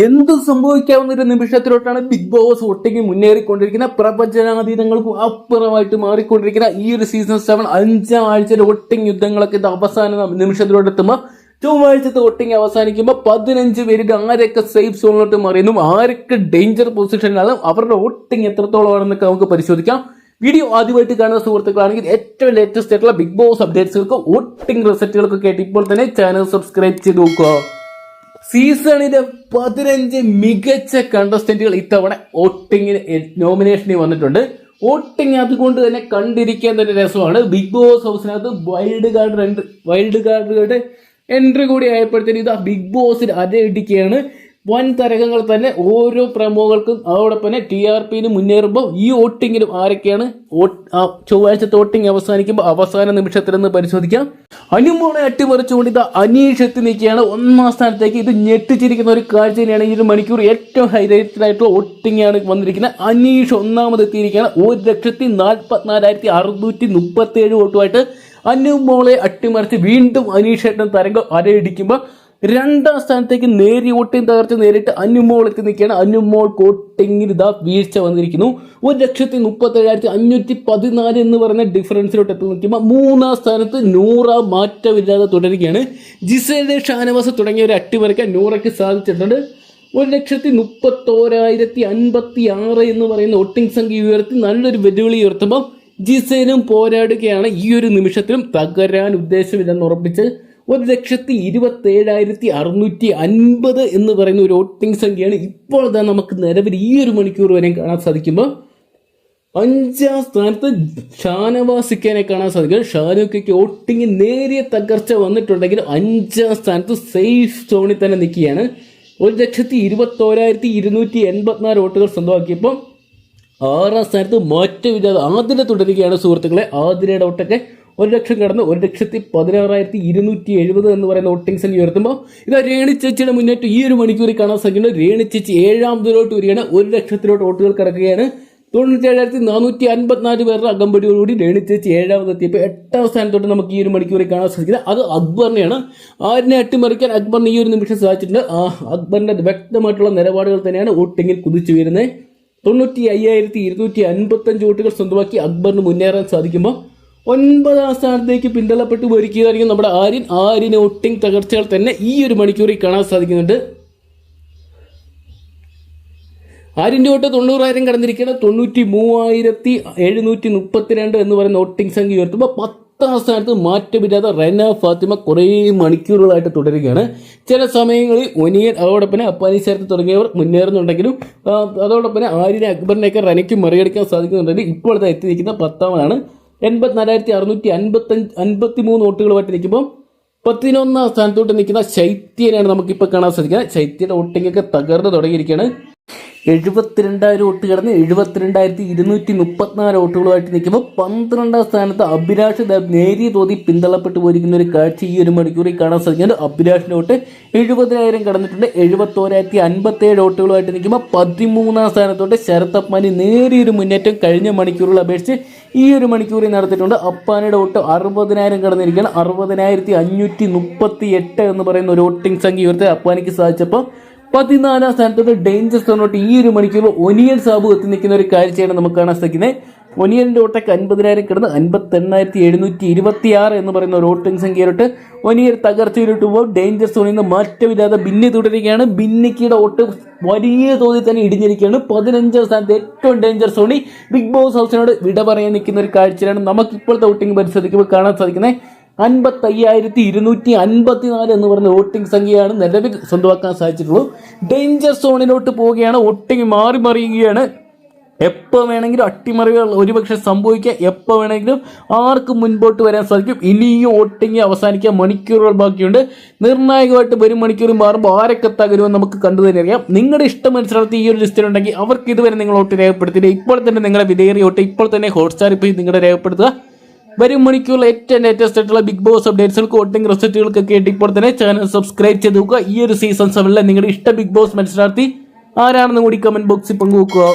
എന്ത് സംഭവിക്കാവുന്ന ഒരു നിമിഷത്തിലോട്ടാണ് ബിഗ് ബോസ് ഒട്ടേക്ക് മുന്നേറിക്കൊണ്ടിരിക്കുന്ന പ്രപഞ്ചനാതീതങ്ങൾക്കും അപ്പുറമായിട്ട് മാറിക്കൊണ്ടിരിക്കുന്ന ഈ ഒരു സീസൺ 7 5-ാം ആഴ്ചയിലെ വോട്ടിംഗ് യുദ്ധങ്ങളൊക്കെ ഇത് അവസാന നിമിഷത്തിലോട്ട് എത്തുമ്പോൾ ചൊവ്വാഴ്ചത്തെ വോട്ടിംഗ് അവസാനിക്കുമ്പോൾ 15 പേർക്ക് ആരൊക്കെ സേഫ് സോണിലോട്ട് മാറിയെന്നും ആരൊക്കെ ഡേഞ്ചർ പൊസിഷനിലാണ് അവരുടെ വോട്ടിംഗ് എത്രത്തോളമാണെന്നൊക്കെ നമുക്ക് പരിശോധിക്കാം. വീഡിയോ ആദ്യമായിട്ട് കാണുന്ന സുഹൃത്തുക്കളാണെങ്കിൽ ഏറ്റവും ലേറ്റസ്റ്റ് ആയിട്ടുള്ള ബിഗ് ബോസ് അപ്ഡേറ്റ്സുകൾക്കും വോട്ടിംഗ് റിസൾട്ടുകൾക്കൊക്കെ ആയിട്ട് ഇപ്പോൾ തന്നെ ചാനൽ സബ്സ്ക്രൈബ് ചെയ്ത് നോക്കുക. സീസണിലെ 15 മികച്ച കണ്ടസ്റ്റന്റുകൾ ഇത്തവണ വോട്ടിങ്ങിന് നോമിനേഷനിൽ വന്നിട്ടുണ്ട്. വോട്ടിംഗ് അതുകൊണ്ട് തന്നെ കണ്ടിരിക്കാൻ തന്നെ രസമാണ്. ബിഗ് ബോസ് ഹൗസിനകത്ത് വൈൽഡ് കാർഡുകളുടെ എൻട്രി കൂടി ആയപ്പോഴത്തേനും ഇതാ ബിഗ് ബോസിൽ അരയിടിക്കുകയാണ്. വൻ തരകങ്ങൾ തന്നെ ഓരോ പ്രമോകൾക്കും അതോടൊപ്പം തന്നെ TRPന് മുന്നേറുമ്പോൾ ഈ വോട്ടിങ്ങിലും ആരൊക്കെയാണ് ചൊവ്വാഴ്ചത്തെ വോട്ടിംഗ് അവസാനിക്കുമ്പോൾ അവസാന നിമിഷത്തിലെന്ന് പരിശോധിക്കാം. അനുമോളെ അട്ടിമറിച്ചുകൊണ്ട് ഇതാ അനീഷ് എത്തി നിൽക്കുകയാണ് 1-ാം സ്ഥാനത്തേക്ക്. ഇത് ഞെട്ടിച്ചിരിക്കുന്ന ഒരു കാഴ്ച തന്നെയാണ്. ഈ ഒരു മണിക്കൂർ ഏറ്റവും ഹൈലൈറ്റഡ് ആയിട്ടുള്ള വോട്ടിംഗ് ആണ് വന്നിരിക്കുന്നത്. അനീഷ് 1-ാമത് എത്തിയിരിക്കുകയാണ്. 1,44,637 വോട്ടുമായിട്ട് അനുമോളെ അട്ടിമറിച്ച് വീണ്ടും അനീഷ് ഏട്ടൻ തരംഗം അരയിടിക്കുമ്പോൾ 2-ാം സ്ഥാനത്തേക്ക് നേരിയ വോട്ടിംഗ് തകർച്ച് നേരിട്ട് അനുമോൾ എത്തി നിൽക്കുകയാണ്. അനുമോൾ വോട്ടിംഗിൽ ഇതാ വീഴ്ച വന്നിരിക്കുന്നു. 1,37,514 എന്ന് പറയുന്ന ഡിഫറൻസിലോട്ട് എത്തി നിൽക്കുമ്പോൾ 3-ാം സ്ഥാനത്ത് നൂറ മാറ്റമില്ലാതെ തുടരുകയാണ്. ജിസേൽ ഷാനവാസ് തുടങ്ങിയവരെ അട്ടിമറിക്കാൻ നൂറയ്ക്ക് സാധിച്ചിട്ടുണ്ട്. 1,31,056 എന്ന് പറയുന്ന വോട്ടിംഗ് സംഖ്യ ഉയർത്തി നല്ലൊരു വെല്ലുവിളി ഉയർത്തുമ്പോൾ ജിസേലും പോരാടുകയാണ്. ഈ ഒരു നിമിഷത്തിലും തകരാൻ ഉദ്ദേശമില്ലെന്ന് ഉറപ്പിച്ച് 1,27,650 എന്ന് പറയുന്ന ഒരു വോട്ടിംഗ് സംഖ്യയാണ് ഇപ്പോൾ നമുക്ക് നിലവിൽ ഈ ഒരു മണിക്കൂർ വരെ കാണാൻ സാധിക്കുമ്പോൾ 5-ാം സ്ഥാനത്ത് ഷാനവാസിക്കാനെ കാണാൻ സാധിക്കും. ഷാനൂഖയ്ക്ക് വോട്ടിംഗ് നേരിയ തകർച്ച വന്നിട്ടുണ്ടെങ്കിൽ 5-ാം സ്ഥാനത്ത് സേഫ് സോണിൽ തന്നെ നിൽക്കുകയാണ്. 1,21,284 വോട്ടുകൾ സ്വന്തമാക്കിയപ്പോൾ 6-ാം സ്ഥാനത്ത് മാറ്റമില്ലാതെ ആതിര തുടരുകയാണ്. സുഹൃത്തുക്കളെ, ആതിരയുടെ വോട്ടൊക്കെ 1,00,000 കടന്ന് 1,16,270 എന്ന് പറയുന്ന വോട്ടിംഗ് സംഖ്യ ഉയർത്തുമ്പോൾ ഇതാ രേണി ചേച്ചിയുടെ മുന്നേറ്റം ഈ ഒരു മണിക്കൂറിൽ കാണാൻ സാധിക്കുന്നുണ്ട്. രേണി ചേച്ചി 7-ാമതിലോട്ട് വരികയാണ്. 1,00,000 വോട്ടുകൾ കിടക്കുകയാണ്. 97,454 പേരുടെ അകമ്പടിയോടുകൂടി രേണി ചേച്ചി 7-ാമത് എത്തിയപ്പോൾ 8-ാം സ്ഥാനത്തോട്ട് നമുക്ക് ഈ ഒരു മണിക്കൂറിൽ കാണാൻ സാധിക്കുന്നത് അത് അക്ബറിനെയാണ്. ആരിനെ അട്ടിമറിക്കാൻ അക്ബറിന് ഈ ഒരു നിമിഷം സാധിച്ചിട്ടുണ്ട്. അക്ബറിന്റെ വ്യക്തമായിട്ടുള്ള നിലപാടുകൾ തന്നെയാണ് വോട്ടിങ്ങിൽ കുതിച്ചു വരുന്നത്. 95,255 വോട്ടുകൾ സ്വന്തമാക്കി അക്ബറിന് മുന്നേറാൻ സാധിക്കുമ്പോൾ 9-ാം സ്ഥാനത്തേക്ക് പിന്തള്ളപ്പെട്ട് ഒരുക്കിയതായിരിക്കും നമ്മുടെ ആര്യന് വോട്ടിംഗ് തകർച്ചകൾ തന്നെ ഈ ഒരു മണിക്കൂറിൽ കാണാൻ സാധിക്കുന്നുണ്ട്. ആര്യൻ്റെ വോട്ട് 90,000 കടന്നിരിക്കുകയാണ്. 93,732 എന്ന് പറയുന്ന വോട്ടിംഗ് സംഖ്യ ഉയർത്തുമ്പോൾ 10-ാം സ്ഥാനത്ത് മാറ്റമില്ലാതെ റെന ഫാത്തിമ കുറേ മണിക്കൂറുകളായിട്ട് തുടരുകയാണ്. ചില സമയങ്ങളിൽ ഒനിയൻ അതോടൊപ്പം അപ്പാനി ചേർത്ത് തുടങ്ങിയവർ മുന്നേറുന്നുണ്ടെങ്കിലും അതോടൊപ്പം ആര്യനെ അക്ബറിനെയൊക്കെ റെനയ്ക്ക് മറികടക്കാൻ സാധിക്കുന്നുണ്ടെങ്കിൽ ഇപ്പോഴത്തെ എത്തി നിൽക്കുന്ന 10-ാമതാണ്. 84,653 വോട്ടുകളുമായിട്ട് നിൽക്കുമ്പോൾ 11-ാം സ്ഥാനത്തോട്ട് നിൽക്കുന്ന ശൈത്യനെയാണ് നമുക്കിപ്പോൾ കാണാൻ സാധിക്കുന്നത്. ശൈത്യയുടെ വോട്ടിംഗ് ഒക്കെ തകർന്ന് തുടങ്ങിയിരിക്കുകയാണ്. 72,000 വോട്ട് കടന്ന് 72,234 വോട്ടുകളുമായിട്ട് നിൽക്കുമ്പോൾ 12-ാം സ്ഥാനത്ത് അഭിലാഷ് നേരിയ തോതിൽ പിന്തള്ളപ്പെട്ട് പോയിരിക്കുന്ന ഒരു കാഴ്ച ഈ ഒരു മണിക്കൂറിൽ കാണാൻ സാധിക്കുന്നുണ്ട്. അഭിലാഷിന്റെ വോട്ട് 70,000 കടന്നിട്ടുണ്ട്. 71,057 വോട്ടുകളുമായിട്ട് നിൽക്കുമ്പോൾ 13-ാം സ്ഥാനത്തോട്ട് ശരത് അപ്പാനി നേരിയൊരു മുന്നേറ്റം കഴിഞ്ഞ മണിക്കൂറുകൾ അപേക്ഷിച്ച് ഈ ഒരു മണിക്കൂറിൽ നടത്തിയിട്ടുണ്ട്. അപ്പാനിയുടെ വോട്ട് 60,000 കടന്നിരിക്കുകയാണ്. 60,538 എന്ന് പറയുന്ന ഒരു വോട്ടിംഗ് സംഖ്യ ഉയർത്തി അപ്പാനിക്ക് സാധിച്ചപ്പോൾ 14-ാം സ്ഥാനത്തോട്ട് ഡേഞ്ചർ സോണിലോട്ട് ഈ ഒരു മണിക്കൂർ ഒനിയൻ സാബു എത്തി നിൽക്കുന്ന ഒരു കാഴ്ചയാണ് നമുക്ക് കാണാൻ സാധിക്കുന്നത്. ഒനിയൻ്റെ വോട്ടൊക്കെ 50,000 കിടന്ന് 58,726 എന്ന് പറയുന്ന ഒരു വോട്ടിംഗ് സംഖ്യയിലോട്ട് ഒനിയൻ തകർച്ചയിലോട്ട് പോകുമ്പോൾ ഡേഞ്ചർ സോണിൽ നിന്ന് മാറ്റമില്ലാതെ ബിന്നി തുടരുകയാണ്. ബിന്നിക്കിയുടെ വോട്ട് വലിയ തോതിൽ തന്നെ ഇടിഞ്ഞിരിക്കുകയാണ്. 15-ാം സ്ഥാനത്ത് ഏറ്റവും ഡേഞ്ചർ സോണി ബിഗ് ബോസ് ഹൗസിനോട് വിട പറയാൻ നിൽക്കുന്ന ഒരു കാഴ്ചയാണ് നമുക്ക് ഇപ്പോഴത്തെ വോട്ടിംഗ് പരിശോധിക്കുമ്പോൾ കാണാൻ സാധിക്കുന്നത്. 55,254 എന്ന് പറയുന്ന വോട്ടിംഗ് സംഖ്യയാണ് നിലവിൽ സ്വന്തമാക്കാൻ സാധിച്ചിട്ടുള്ളൂ. ഡേഞ്ചർ സോണിലോട്ട് പോവുകയാണ്. വോട്ടിംഗ് മാറി മറിയുകയാണ്. എപ്പോൾ വേണമെങ്കിലും അട്ടിമറികൾ ഒരുപക്ഷെ സംഭവിക്കുക. എപ്പോൾ വേണമെങ്കിലും ആർക്കും മുൻപോട്ട് വരാൻ സാധിക്കും. ഇനിയും വോട്ടിംഗ് അവസാനിക്കാൻ മണിക്കൂറുകൾ ബാക്കിയുണ്ട്. നിർണായകമായിട്ട് വരും മണിക്കൂർ മാറുമ്പോൾ ആരൊക്കെ തകരുമെന്ന് നമുക്ക് കണ്ടു തന്നെ അറിയാം. നിങ്ങളുടെ ഇഷ്ടമനുസരിച്ച് ഈ ഒരു ലിസ്റ്റിലുണ്ടെങ്കിൽ അവർക്ക് ഇതുവരെ നിങ്ങൾ വോട്ട് രേഖപ്പെടുത്തില്ല. ഇപ്പോൾ തന്നെ നിങ്ങളുടെ വിലയേറിയ വോട്ട് ഇപ്പോൾ തന്നെ ഹോട്ട്സ്റ്റാറിൽ പോയി നിങ്ങളുടെ രേഖപ്പെടുത്തുക. വരും മണിക്കൂറിൽ ഏറ്റവും ലേറ്റസ്റ്റ് ആയിട്ടുള്ള ബിഗ് ബോസ് അപ്ഡേറ്റ്സുകൾക്ക് വോട്ടിംഗ് റിസൾട്ടുകൾക്കൊക്കെ ആയിട്ട് ഇപ്പോൾ തന്നെ ചാനൽ സബ്സ്ക്രൈബ് ചെയ്ത് നോക്കുക. ഈ ഒരു സീസൺ 7 നിങ്ങളുടെ ഇഷ്ട ബിഗ് ബോസ് മത്സരാർത്ഥി ആരാണെന്ന് കൂടി കമന്റ് ബോക്സിൽ പങ്കുവെക്കുക.